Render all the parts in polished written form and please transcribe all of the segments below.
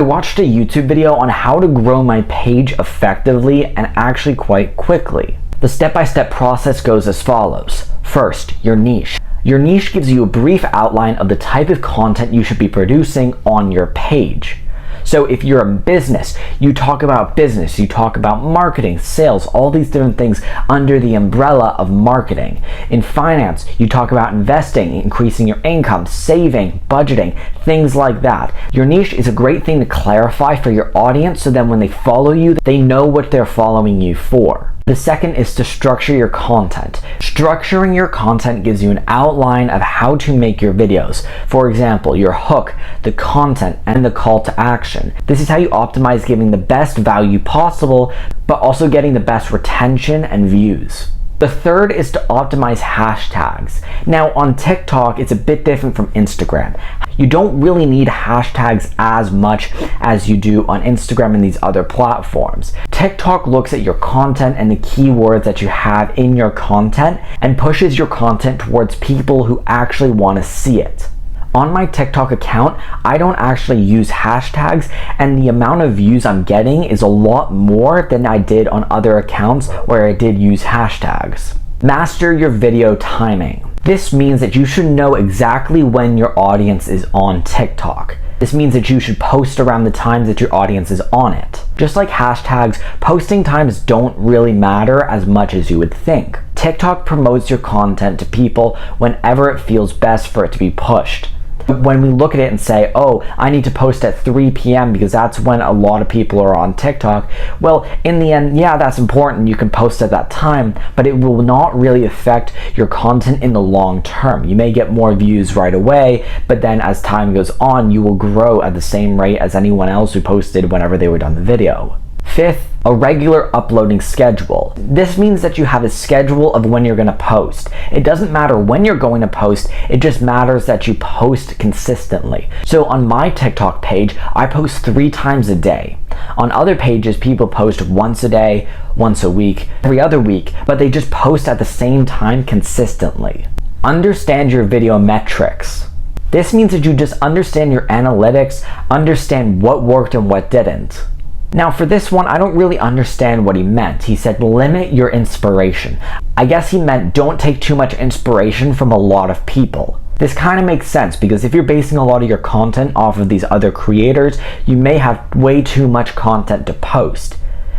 I watched a YouTube video on how to grow my page effectively and actually quite quickly. The step-by-step process goes as follows. First, your niche. Your niche gives you a brief outline of the type of content you should be producing on your page. So if you're a business, you talk about business, you talk about marketing, sales, all these different things under the umbrella of marketing. In finance, you talk about investing, increasing your income, saving, budgeting, things like that. Your niche is a great thing to clarify for your audience so that when they follow you, they know what they're following you for. The second is to structure your content. Structuring your content gives you an outline of how to make your videos. For example, your hook, the content, and the call to action. This is how you optimize giving the best value possible, but also getting the best retention and views. The third is to optimize hashtags. Now on TikTok, it's a bit different from Instagram. You don't really need hashtags as much as you do on Instagram and these other platforms. TikTok looks at your content and the keywords that you have in your content and pushes your content towards people who actually want to see it. On my TikTok account, I don't actually use hashtags, and the amount of views I'm getting is a lot more than I did on other accounts where I did use hashtags. Master your video timing. This means that you should know exactly when your audience is on TikTok. This means that you should post around the times that your audience is on it. Just like hashtags, posting times don't really matter as much as you would think. TikTok promotes your content to people whenever it feels best for it to be pushed. When we look at it and say, oh, I need to post at 3 p.m. because that's when a lot of people are on TikTok, well, in the end, yeah, that's important. You can post at that time, but it will not really affect your content in the long term. You may get more views right away, but then as time goes on, you will grow at the same rate as anyone else who posted whenever they were done the video. Fifth, a regular uploading schedule. This means that you have a schedule of when you're going to post. It doesn't matter when you're going to post, it just matters that you post consistently. So on my TikTok page, I post 3 times a day. On other pages, people post once a day, once a week, every other week, but they just post at the same time consistently. Understand your video metrics. This means that you just understand your analytics, understand what worked and what didn't. Now for this one, I don't really understand what he meant. He said limit your inspiration. I guess he meant don't take too much inspiration from a lot of people. This kind of makes sense because if you're basing a lot of your content off of these other creators, you may have way too much content to post.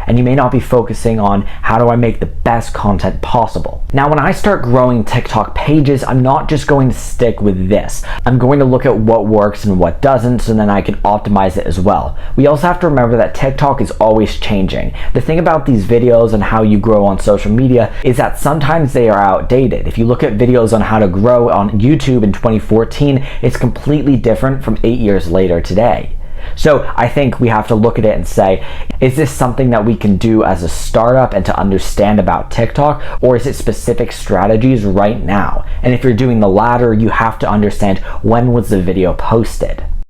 And you may not be focusing on how do I make the best content possible. Now when I start growing TikTok pages, I'm not just going to stick with this. I'm going to look at what works and what doesn't so then I can optimize it as well. We also have to remember that TikTok is always changing. The thing about these videos and how you grow on social media is that sometimes they are outdated. If you look at videos on how to grow on YouTube in 2014, it's completely different from 8 years later today. So I think we have to look at it and say, is this something that we can do as a startup and to understand about TikTok, or is it specific strategies right now? And if you're doing the latter, you have to understand when was the video posted.